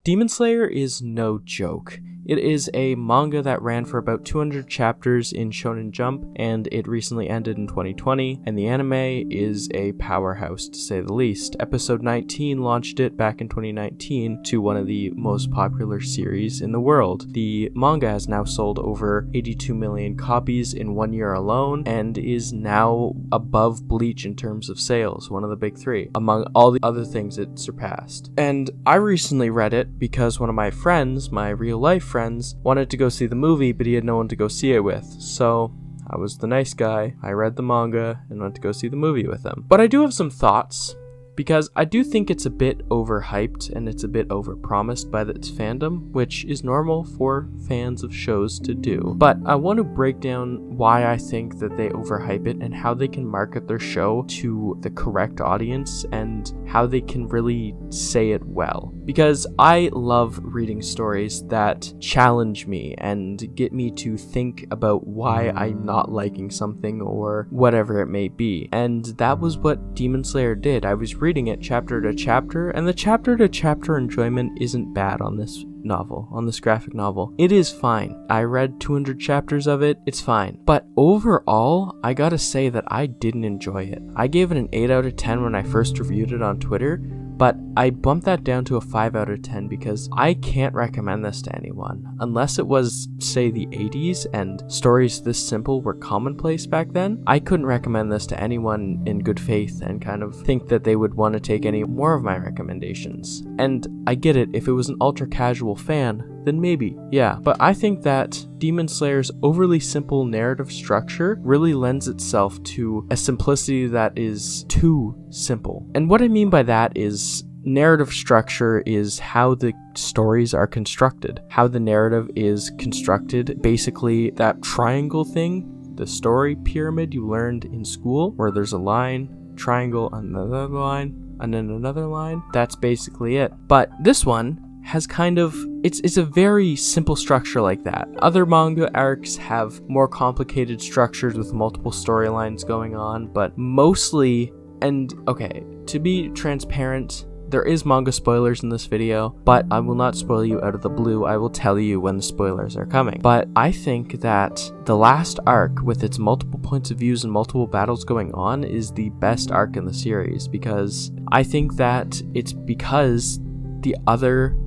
Demon Slayer is no joke. It is a manga that ran for about 200 chapters in Shonen Jump, and it recently ended in 2020, and the anime is a powerhouse to say the least. Episode 19 launched it back in 2019 to one of the most popular series in the world. The manga has now sold over 82 million copies in 1 year alone, and is now above Bleach in terms of sales, one of the big three, among all the other things it surpassed. And I recently read it because one of my friends, my real life friends, wanted to go see the movie, but he had no one to go see it with. So I was the nice guy. I read the manga and went to go see the movie with him. But I do have some thoughts, because I do think it's a bit overhyped and it's a bit overpromised by its fandom, which is normal for fans of shows to do. But I want to break down why I think that they overhype it and how they can market their show to the correct audience and how they can really say it well. Because I love reading stories that challenge me and get me to think about why I'm not liking something or whatever it may be. And that was what Demon Slayer did. I was reading it chapter to chapter, and the chapter to chapter enjoyment isn't bad on this novel, on this graphic novel. It is fine. I read 200 chapters of it, it's fine. But overall, I gotta say that I didn't enjoy it. I gave it an 8 out of 10 when I first reviewed it on Twitter, but I bumped that down to a 5 out of 10 because I can't recommend this to anyone. Unless it was, say, the 80s and stories this simple were commonplace back then, I couldn't recommend this to anyone in good faith and kind of think that they would want to take any more of my recommendations. And I get it, if it was an ultra casual fan, then maybe, yeah. But I think that Demon Slayer's overly simple narrative structure really lends itself to a simplicity that is too simple. And what I mean by that is narrative structure is how the stories are constructed, how the narrative is constructed. Basically, that triangle thing, the story pyramid you learned in school, where there's a line, triangle, another line, and then another line. That's basically it. But this one has kind of, it's a very simple structure like that. Other manga arcs have more complicated structures with multiple storylines going on, but mostly, and okay, to be transparent, there is manga spoilers in this video, but I will not spoil you out of the blue. I will tell you when the spoilers are coming. But I think that the last arc, with its multiple points of views and multiple battles going on, is the best arc in the series, because I think that it's because the other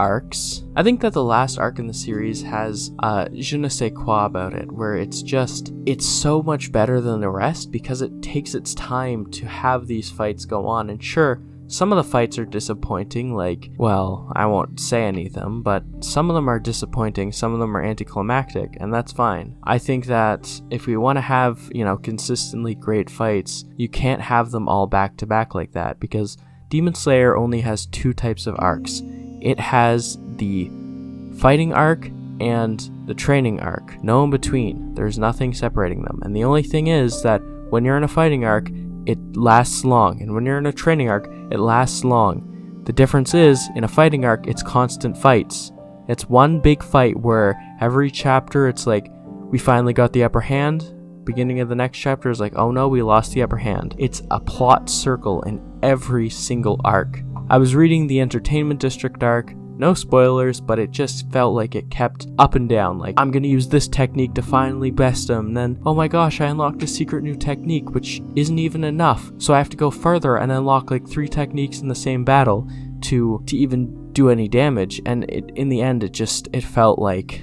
arcs, I think that the last arc in the series has je ne sais quoi about it, where it's so much better than the rest because it takes its time to have these fights go on. And sure, some of the fights are disappointing, like, well, I won't say any of them, but some of them are disappointing, some of them are anticlimactic, and that's fine. I think that if we want to have, consistently great fights, you can't have them all back to back like that, because Demon Slayer only has two types of arcs. It has the fighting arc and the training arc. No in between. There's nothing separating them. And the only thing is that when you're in a fighting arc, it lasts long. And when you're in a training arc, it lasts long. The difference is, in a fighting arc, it's constant fights. It's one big fight where every chapter it's like, we finally got the upper hand. Beginning of the next chapter is like, oh no, we lost the upper hand. It's a plot circle in every single arc. I was reading the Entertainment District arc, no spoilers, but it just felt like it kept up and down, like, I'm gonna use this technique to finally best him, then, oh my gosh, I unlocked a secret new technique, which isn't even enough, so I have to go further and unlock like 3 techniques in the same battle to even do any damage, and in the end, it felt like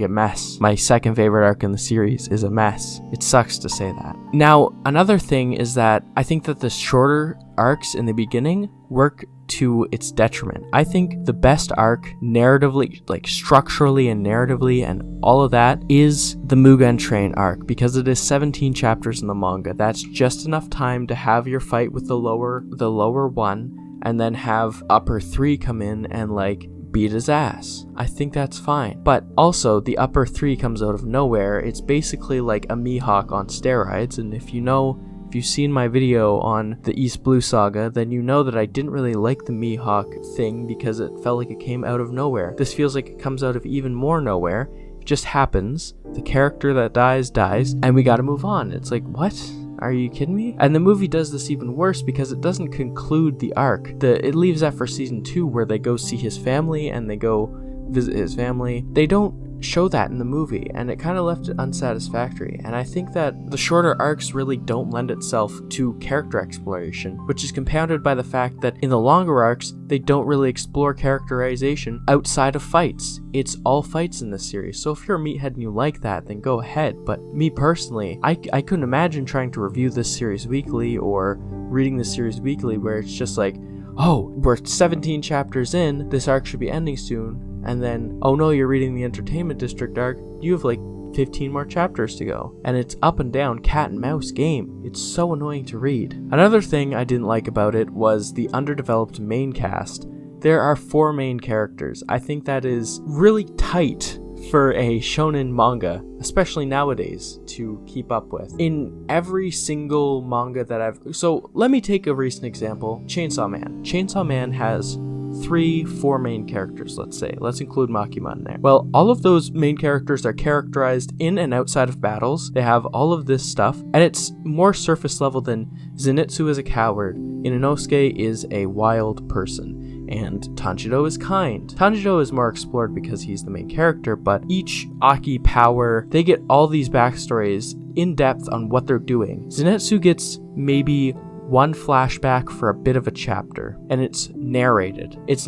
a mess. My second favorite arc in the series is a mess. It sucks to say that. Now, another thing is that I think that the shorter arcs in the beginning work to its detriment. I think the best arc narratively, like structurally and narratively and all of that, is the Mugen Train arc, because it is 17 chapters in the manga. That's just enough time to have your fight with the lower one, and then have upper 3 come in and like beat his ass. I think that's fine. But also, the upper 3 comes out of nowhere. It's basically like a Mihawk on steroids, and if you've seen my video on the East Blue Saga, then you know that I didn't really like the Mihawk thing because it felt like it came out of nowhere. This feels like it comes out of even more nowhere. It just happens. The character that dies, and we gotta move on. It's like, what? Are you kidding me? And the movie does this even worse because it doesn't conclude the arc. It leaves that for season 2 where they go see his family and they go visit his family. They don't show that in the movie, and it kind of left it unsatisfactory. And I think that the shorter arcs really don't lend itself to character exploration, which is compounded by the fact that in the longer arcs, they don't really explore characterization outside of fights. It's all fights in this series. So if you're a meathead and you like that, then go ahead. But me personally, I couldn't imagine trying to review this series weekly or reading this series weekly where it's just like, oh, we're 17 chapters in, this arc should be ending soon. And then, oh no, you're reading the Entertainment District arc, you have like 15 more chapters to go. And it's up and down, cat and mouse game. It's so annoying to read. Another thing I didn't like about it was the underdeveloped main cast. There are 4 main characters. I think that is really tight for a shonen manga, especially nowadays, to keep up with. In every single manga that so let me take a recent example, Chainsaw Man. Chainsaw Man has 4 main characters, let's say. Let's include Makima in there. Well, all of those main characters are characterized in and outside of battles. They have all of this stuff, and it's more surface level than Zenitsu is a coward, Inosuke is a wild person, and Tanjiro is kind. Tanjiro is more explored because he's the main character, but each Aki power, they get all these backstories in depth on what they're doing. Zenitsu gets maybe 1 flashback for a bit of a chapter, and it's narrated. It's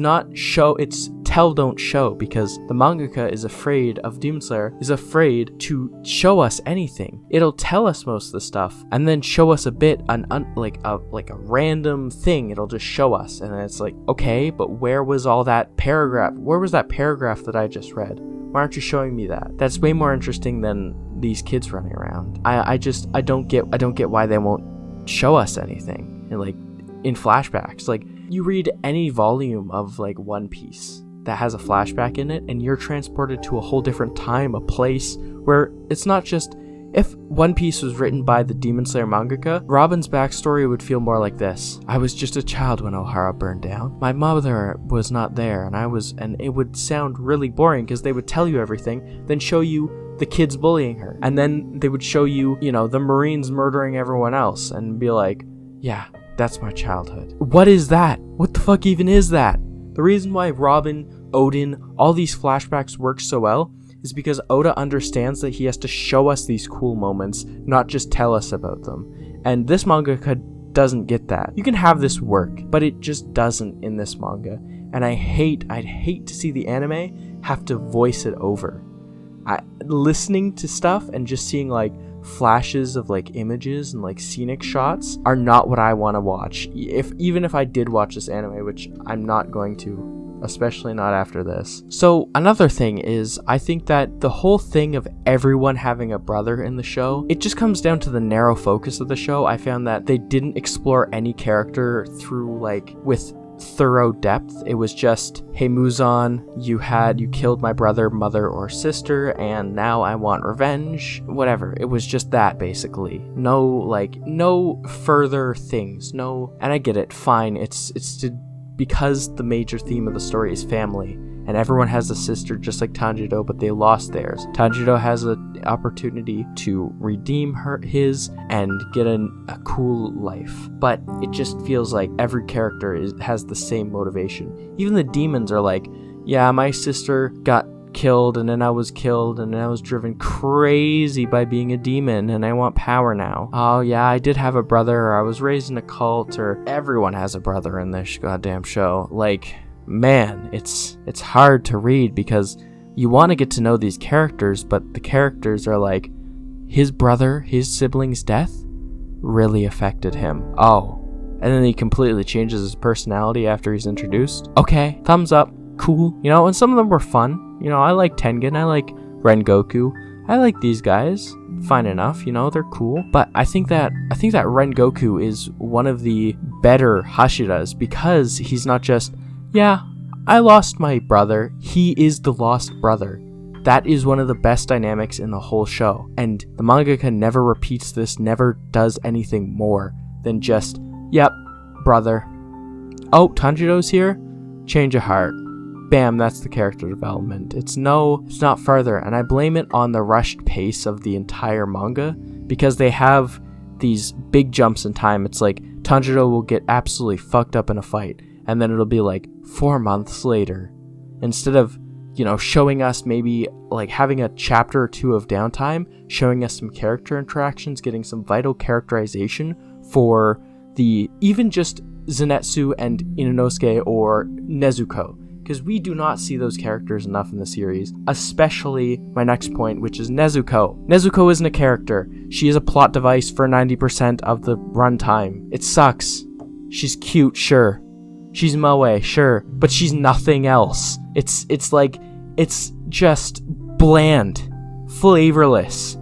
tell don't show, because the mangaka is afraid of Demon Slayer, is afraid to show us anything. It'll tell us most of the stuff and then show us a bit like a random thing. It'll just show us, and then it's like, okay, but where was all that paragraph? Where was that paragraph that I just read? Why aren't you showing me that? That's way more interesting than these kids running around. I don't get why they won't show us anything in flashbacks. Like, you read any volume of like One Piece that has a flashback in it, and you're transported to a whole different time, a place where it's not just, if One Piece was written by the Demon Slayer mangaka, Robin's backstory would feel more like this. I was just a child when Ohara burned down. My mother was not there, and it would sound really boring because they would tell you everything, then show you the kids bullying her, and then they would show you, the Marines murdering everyone else, and be like, yeah, that's my childhood. What is that? What the fuck even is that? The reason why Robin, Odin, all these flashbacks work so well is because Oda understands that he has to show us these cool moments, not just tell us about them. And this mangaka doesn't get that. You can have this work, but it just doesn't in this manga. And I'd hate to see the anime have to voice it over. Listening to stuff and just seeing like flashes of like images and like scenic shots are not what I want to watch. Even if I did watch this anime, which I'm not going to, especially not after this. So another thing is, I think that the whole thing of everyone having a brother in the show, it just comes down to the narrow focus of the show. I found that they didn't explore any character through with thorough depth. It was just, hey Muzan, you killed my brother, mother, or sister, and now I want revenge. Whatever. It was just that, basically. No further things. No, and I get it. Fine. It's because the major theme of the story is family, and everyone has a sister just like Tanjiro, but they lost theirs. Tanjiro has an opportunity to redeem his and get a cool life, but it just feels like every character has the same motivation. Even the demons are like, yeah, my sister got killed, and then I was killed, and then I was driven crazy by being a demon, and I want power now. Oh yeah, I did have a brother, or I was raised in a cult, or everyone has a brother in this goddamn show. Man, it's hard to read because you want to get to know these characters, but the characters are like, his sibling's death really affected him. Oh, and then he completely changes his personality after he's introduced. Okay, thumbs up, cool. And some of them were fun. I like Tengen, I like Rengoku, I like these guys. Fine enough, they're cool. But I think that Rengoku is one of the better Hashiras because he's not just, yeah, I lost my brother. He is the lost brother. That is one of the best dynamics in the whole show. And the mangaka never repeats this, never does anything more than just, yep, brother. Oh, Tanjiro's here? Change of heart. Bam, that's the character development. It's not further. And I blame it on the rushed pace of the entire manga because they have these big jumps in time. It's like Tanjiro will get absolutely fucked up in a fight, and then it'll be like 4 months later. Instead of, showing us maybe like having a chapter or two of downtime, showing us some character interactions, getting some vital characterization for even just Zenitsu and Inosuke or Nezuko. Because we do not see those characters enough in the series, especially my next point, which is Nezuko. Nezuko isn't a character. She is a plot device for 90% of the runtime. It sucks. She's cute, sure. She's moe, sure. But she's nothing else. It's just bland. Flavorless.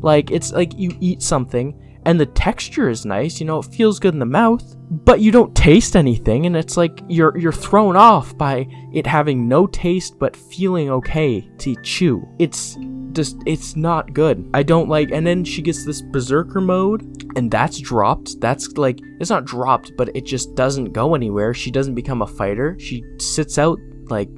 Like, it's like you eat something and the texture is nice, it feels good in the mouth, but you don't taste anything, and it's like you're thrown off by it having no taste but feeling okay to chew. It's not good. I don't like, and then she gets this berserker mode, and that's dropped. That's like, it's not dropped, but it just doesn't go anywhere. She doesn't become a fighter. She sits out.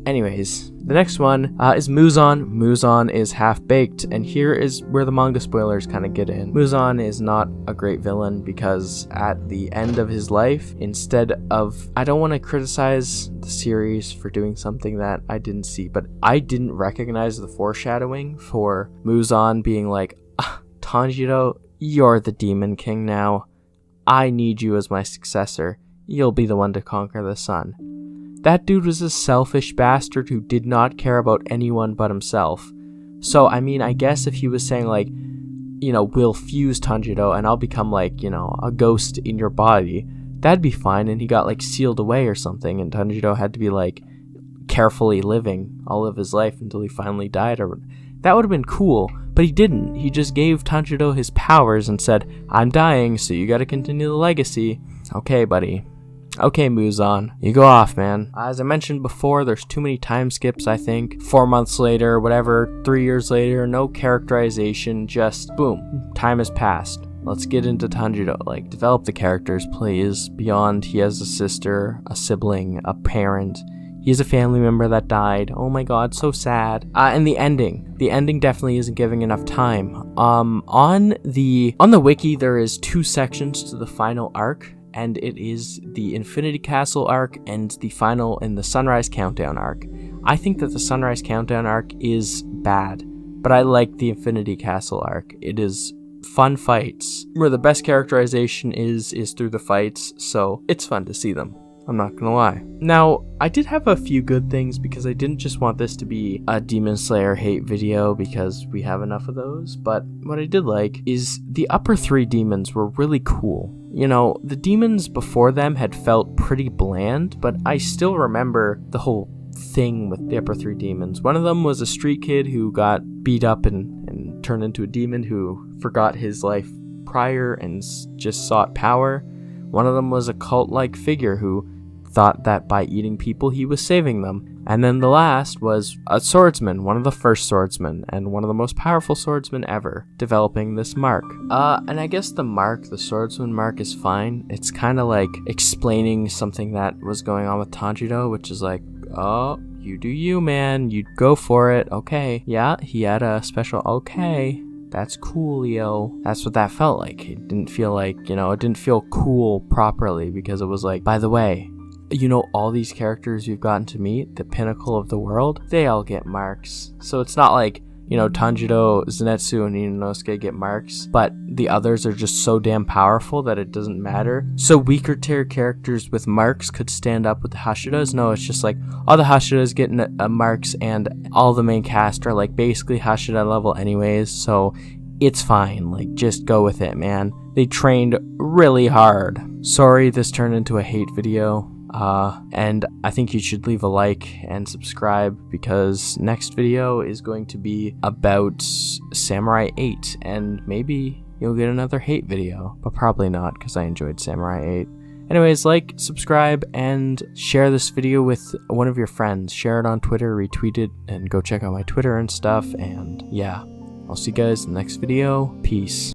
Anyways, the next one is Muzan. Muzan is half-baked, and here is where the manga spoilers kind of get in. Muzan is not a great villain because at the end of his life, I don't want to criticize the series for doing something that I didn't see, but I didn't recognize the foreshadowing for Muzan being like, Tanjiro, you're the Demon King now. I need you as my successor. You'll be the one to conquer the sun. That dude was a selfish bastard who did not care about anyone but himself. So, I guess if he was saying, like, we'll fuse Tanjiro and I'll become, like, a ghost in your body, that'd be fine, and he got, like, sealed away or something, and Tanjiro had to be, like, carefully living all of his life until he finally died. That would have been cool, but he didn't. He just gave Tanjiro his powers and said, I'm dying, so you gotta continue the legacy. Okay, buddy. Okay, Muzan, you go off, man. As I mentioned before, there's too many time skips, I think. 4 months later, whatever, 3 years later, no characterization, just boom, time has passed. Let's get into Tanjiro. Like, develop the characters, please. Beyond, he has a sister, a sibling, a parent. He has a family member that died. Oh my god, so sad. And the ending. The ending definitely isn't giving enough time. On the wiki, there is 2 sections to the final arc, and it is the Infinity Castle arc and the final and the Sunrise Countdown arc. I think that the Sunrise Countdown arc is bad, but I like the Infinity Castle arc. It is fun fights, where the best characterization is through the fights, so it's fun to see them. I'm not gonna lie. Now, I did have a few good things because I didn't just want this to be a Demon Slayer hate video because we have enough of those, but what I did like is the upper 3 demons were really cool. The demons before them had felt pretty bland, but I still remember the whole thing with the upper 3 demons. One of them was a street kid who got beat up and turned into a demon who forgot his life prior and just sought power. One of them was a cult-like figure who thought that by eating people he was saving them. And then the last was a swordsman, one of the first swordsmen, and one of the most powerful swordsmen ever, developing this mark. And I guess the swordsman mark is fine. It's kind of like explaining something that was going on with Tanjiro, which is like, oh, you do you, man. You go for it. Okay. Yeah, he had a special, okay. That's cool, yo. That's what that felt like. It didn't feel like, it didn't feel cool properly because it was like, by the way, all these characters you've gotten to meet, the pinnacle of the world, they all get marks. So it's not like, Tanjiro, Zenitsu, and Inosuke get marks, but the others are just so damn powerful that it doesn't matter. So weaker tier characters with marks could stand up with the Hashiras. No, it's just like all the Hashiras getting marks, and all the main cast are like basically Hashira level anyways, so it's fine. Like, just go with it, man. They trained really hard. Sorry this turned into a hate video. And I think you should leave a like and subscribe because next video is going to be about Samurai 8, and maybe you'll get another hate video, but probably not because I enjoyed Samurai 8. Anyways, like, subscribe, and share this video with one of your friends. Share it on Twitter, retweet it, and go check out my Twitter and stuff, and yeah. I'll see you guys in the next video. Peace.